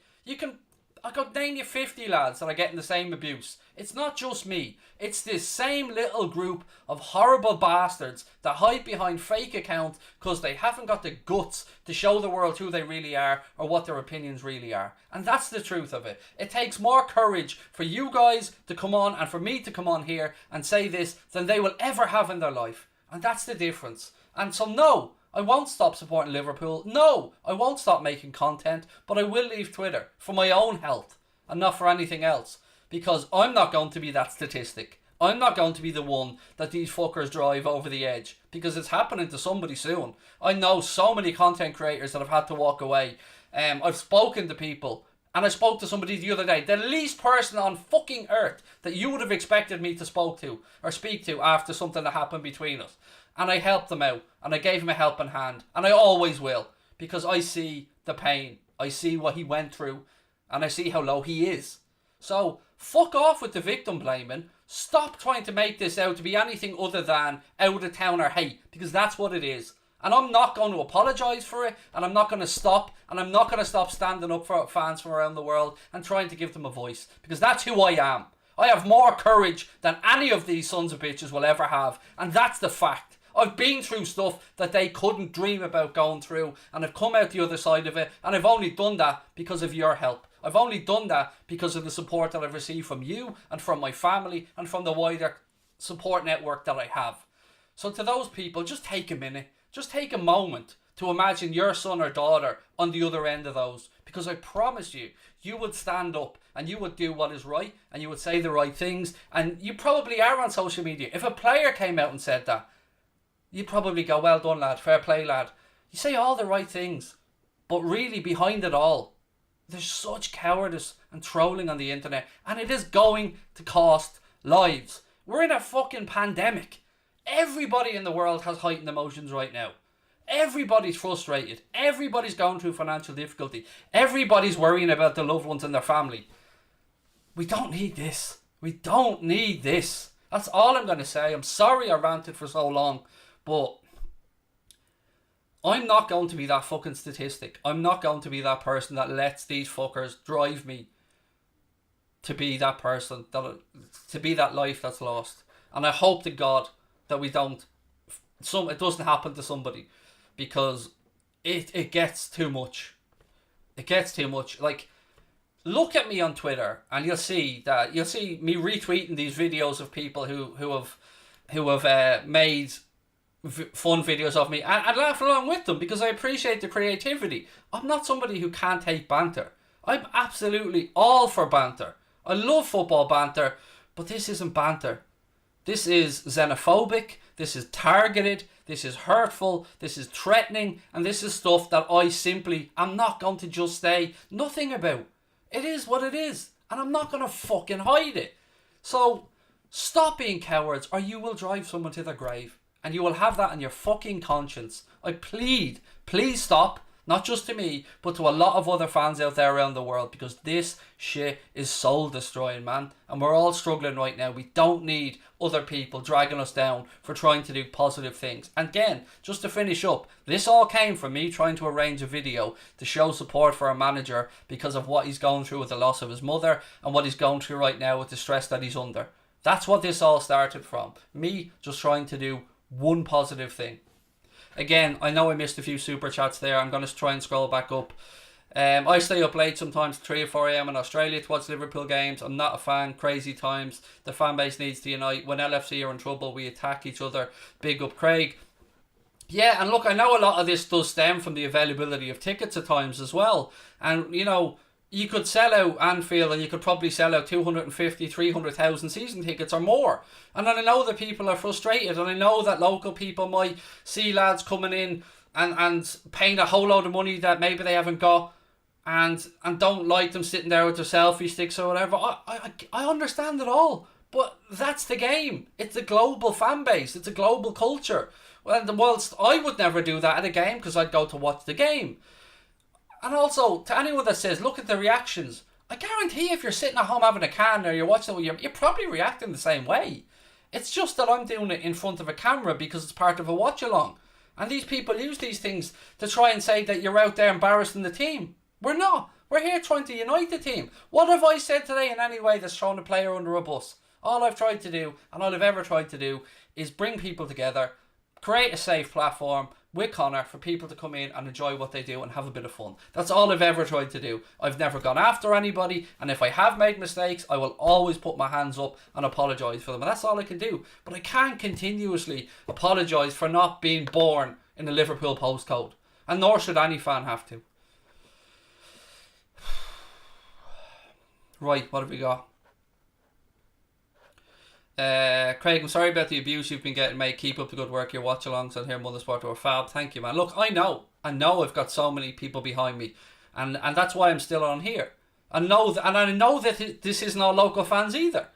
S1: I could name you 50 lads that are getting the same abuse. It's not just me. It's this same little group of horrible bastards that hide behind fake accounts because they haven't got the guts to show the world who they really are or what their opinions really are. And that's the truth of it. It takes more courage for you guys to come on and for me to come on here and say this than they will ever have in their life. And that's the difference. And so no, I won't stop supporting Liverpool. No, I won't stop making content, but I will leave Twitter for my own health and not for anything else, because I'm not going to be that statistic. I'm not going to be the one that these fuckers drive over the edge, because it's happening to somebody soon. I know so many content creators that have had to walk away. I've spoken to people, and I spoke to somebody the other day, the least person on fucking earth that you would have expected me to speak to after something that happened between us. And I helped them out, and I gave him a helping hand, and I always will, because I see the pain, I see what he went through, and I see how low he is. So, fuck off with the victim blaming. Stop trying to make this out to be anything other than out of town or hate, because that's what it is. And I'm not going to apologise for it, and I'm not going to stop, and I'm not going to stop standing up for fans from around the world and trying to give them a voice, because that's who I am. I have more courage than any of these sons of bitches will ever have, and that's the fact. I've been through stuff that they couldn't dream about going through, and I've come out the other side of it, and I've only done that because of your help. I've only done that because of the support that I've received from you and from my family and from the wider support network that I have. So to those people, just take a minute, just take a moment to imagine your son or daughter on the other end of those, because I promise you, you would stand up and you would do what is right and you would say the right things, and you probably are on social media. If a player came out and said that, you'd probably go, well done lad, fair play lad. You say all the right things, but really behind it all, there's such cowardice and trolling on the internet, and it is going to cost lives. We're in a fucking pandemic. Everybody in the world has heightened emotions right now. Everybody's frustrated. Everybody's going through financial difficulty. Everybody's worrying about their loved ones and their family. We don't need this. We don't need this. That's all I'm going to say. I'm sorry I ranted for so long, but I'm not going to be that fucking statistic. I'm not going to be that person that lets these fuckers drive me to be that person, to be that life that's lost. And I hope to God that we don't, it doesn't happen to somebody, because it gets too much. It gets too much. Like, look at me on Twitter and you'll see me retweeting these videos of people who have made fun videos of me, and laugh along with them, because I appreciate the creativity. I'm not somebody who can't take banter. I'm absolutely all for banter. I love football banter, but this isn't banter. This is xenophobic, this is targeted, this is hurtful, this is threatening, and this is stuff that I simply am not going to just say nothing about. It is what it is, and I'm not going to fucking hide it. So, stop being cowards, or you will drive someone to their grave, and you will have that on your fucking conscience. I plead, please stop. Not just to me, but to a lot of other fans out there around the world, because this shit is soul destroying, man. And we're all struggling right now. We don't need other people dragging us down for trying to do positive things. And again, just to finish up, this all came from me trying to arrange a video to show support for a manager because of what he's going through with the loss of his mother and what he's going through right now with the stress that he's under. That's what this all started from. Me just trying to do one positive thing. Again, I know I missed a few super chats there. I'm going to try and scroll back up. I stay up late sometimes, 3 or 4 a.m. in Australia to watch Liverpool games. I'm not a fan. Crazy times. The fan base needs to unite. When LFC are in trouble, we attack each other. Big up, Craig. Yeah, and look, I know a lot of this does stem from the availability of tickets at times as well. And, you know, you could sell out Anfield and you could probably sell out 250, 300,000 season tickets or more. And I know that people are frustrated, and I know that local people might see lads coming in and paying a whole load of money that maybe they haven't got and don't like them sitting there with their selfie sticks or whatever. I understand it all, but that's the game. It's a global fan base. It's a global culture. Well, whilst I would never do that at a game because I'd go to watch the game. And also, to anyone that says, look at the reactions, I guarantee if you're sitting at home having a can or you're watching it, you're probably reacting the same way. It's just that I'm doing it in front of a camera because it's part of a watch-along. And these people use these things to try and say that you're out there embarrassing the team. We're not. We're here trying to unite the team. What have I said today in any way that's thrown a player under a bus? All I've tried to do, and all I've ever tried to do, is bring people together, create a safe platform with Connor for people to come in and enjoy what they do and have a bit of fun. That's all I've ever tried to do. I've never gone after anybody, and if I have made mistakes, I will always put my hands up and apologise for them, and that's all I can do. But I can't continuously apologise for not being born in a Liverpool postcode, and nor should any fan have to. Right, what have we got? Craig, I'm sorry about the abuse you've been getting, mate. Keep up the good work. Your watch alongs on here, Mother Sport or Fab. Thank you, man. Look, I know I've got so many people behind me, and that's why I'm still on here. I know that this isn't all local fans either,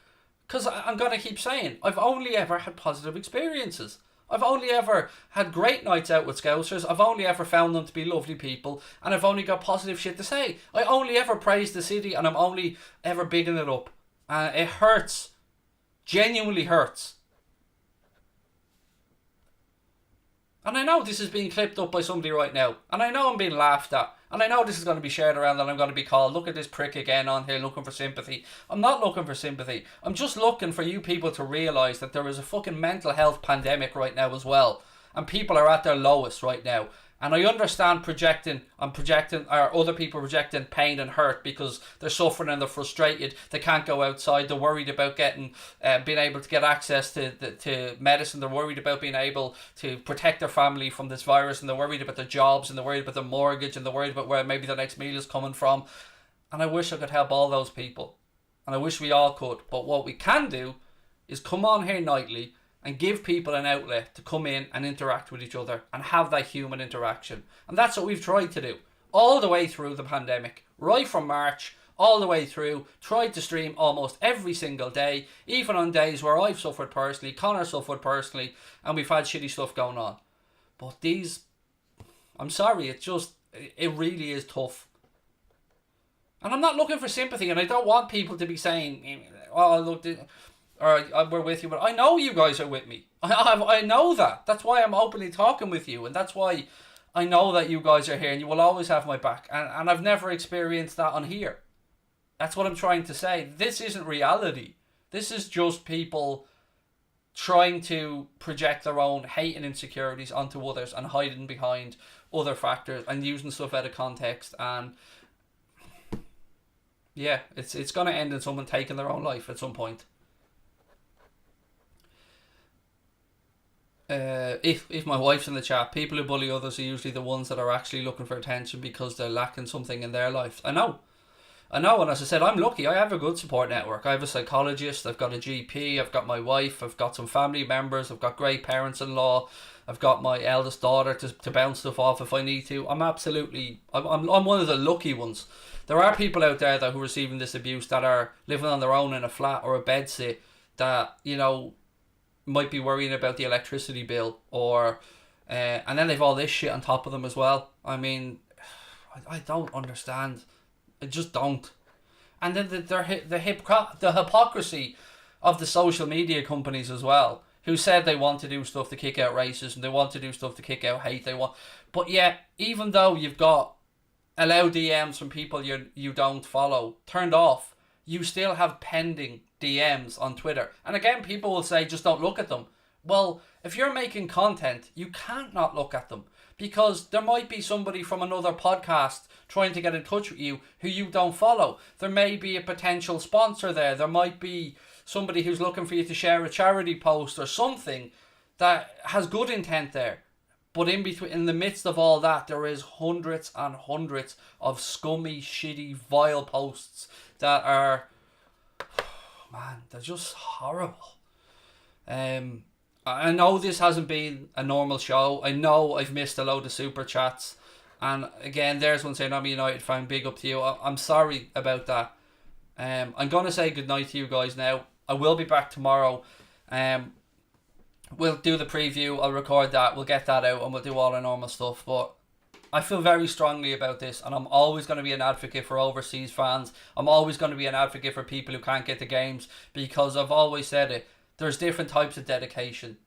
S1: because I'm gonna keep saying I've only ever had positive experiences. I've only ever had great nights out with Scousers. I've only ever found them to be lovely people, and I've only got positive shit to say. I only ever praise the city, and I'm only ever bigging it up. It hurts. Genuinely hurts. And I know this is being clipped up by somebody right now. And I know I'm being laughed at. And I know this is going to be shared around and I'm going to be called, look at this prick again on here looking for sympathy. I'm not looking for sympathy. I'm just looking for you people to realise that there is a fucking mental health pandemic right now as well. And people are at their lowest right now. And I understand or other people projecting pain and hurt because they're suffering and they're frustrated. They can't go outside. They're worried about being able to get access to medicine. They're worried about being able to protect their family from this virus, and they're worried about their jobs, and they're worried about their mortgage, and they're worried about where maybe their next meal is coming from. And I wish I could help all those people. And I wish we all could. But what we can do is come on here nightly and give people an outlet to come in and interact with each other and have that human interaction. And that's what we've tried to do all the way through the pandemic, right from March all the way through. Tried to stream almost every single day, even on days where I've suffered personally, Connor suffered personally, and we've had shitty stuff going on. But I'm sorry, it really is tough. And I'm not looking for sympathy, and I don't want people to be saying, oh, look, or we're with you, but I know you guys are with me. I know that. That's why I'm openly talking with you, and that's why I know that you guys are here, and you will always have my back. And I've never experienced that on here. That's what I'm trying to say. This isn't reality. This is just people trying to project their own hate and insecurities onto others and hiding behind other factors and using stuff out of context. And yeah, it's going to end in someone taking their own life at some point. If my wife's in the chat, people who bully others are usually the ones that are actually looking for attention because they're lacking something in their life. I know. I know, and as I said, I'm lucky. I have a good support network. I have a psychologist, I've got a GP, I've got my wife, I've got some family members, I've got great parents-in-law, I've got my eldest daughter to bounce stuff off if I need to. I'm one of the lucky ones. There are people out there that who are receiving this abuse that are living on their own in a flat or a bedsit that, you know, might be worrying about the electricity bill or and then they've all this shit on top of them as well. I mean, I don't understand. I just don't. And then the hypocrisy of the social media companies as well, who said they want to do stuff to kick out racism, they want to do stuff to kick out hate, but yet, even though you've got allow DMs from people you don't follow turned off, you still have pending DMs on Twitter. And again, people will say just don't look at them. Well, if you're making content, you can't not look at them, because there might be somebody from another podcast trying to get in touch with you who you don't follow. There may be a potential sponsor there. There might be somebody who's looking for you to share a charity post or something that has good intent there. But in the midst of all that, there is hundreds and hundreds of scummy, shitty, vile posts that are, man, they're just horrible. I know this hasn't been a normal show. I know I've missed a load of super chats. And again, there's one saying I'm a United fan, big up to you. I'm sorry about that. I'm going to say goodnight to you guys now. I will be back tomorrow. We'll do the preview. I'll record that. We'll get that out and we'll do all our normal stuff. But I feel very strongly about this, and I'm always going to be an advocate for overseas fans. I'm always going to be an advocate for people who can't get the games, because I've always said it. There's different types of dedication.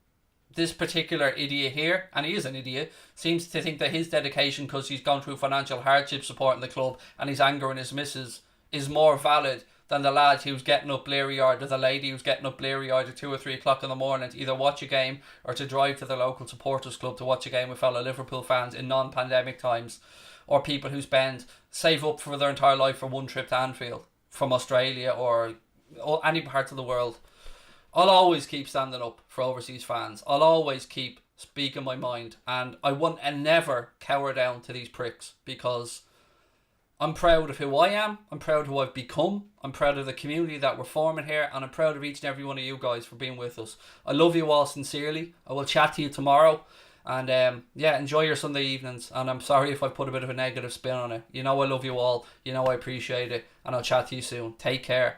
S1: This particular idiot here, and he is an idiot, seems to think that his dedication, because he's gone through financial hardship supporting the club and his anger and his missus, is more valid than the lad who's getting up bleary-eyed, or the lady who's getting up bleary-eyed at 2 or 3 o'clock in the morning to either watch a game or to drive to the local supporters club to watch a game with fellow Liverpool fans in non-pandemic times, or people who save up for their entire life for one trip to Anfield from Australia or any part of the world. I'll always keep standing up for overseas fans. I'll always keep speaking my mind, and I won't and never cower down to these pricks, because I'm proud of who I am. I'm proud of who I've become. I'm proud of the community that we're forming here, and I'm proud of each and every one of you guys for being with us. I love you all sincerely. I will chat to you tomorrow, and enjoy your Sunday evenings. And I'm sorry if I put a bit of a negative spin on it. You know I love you all. You know I appreciate it, and I'll chat to you soon. Take care.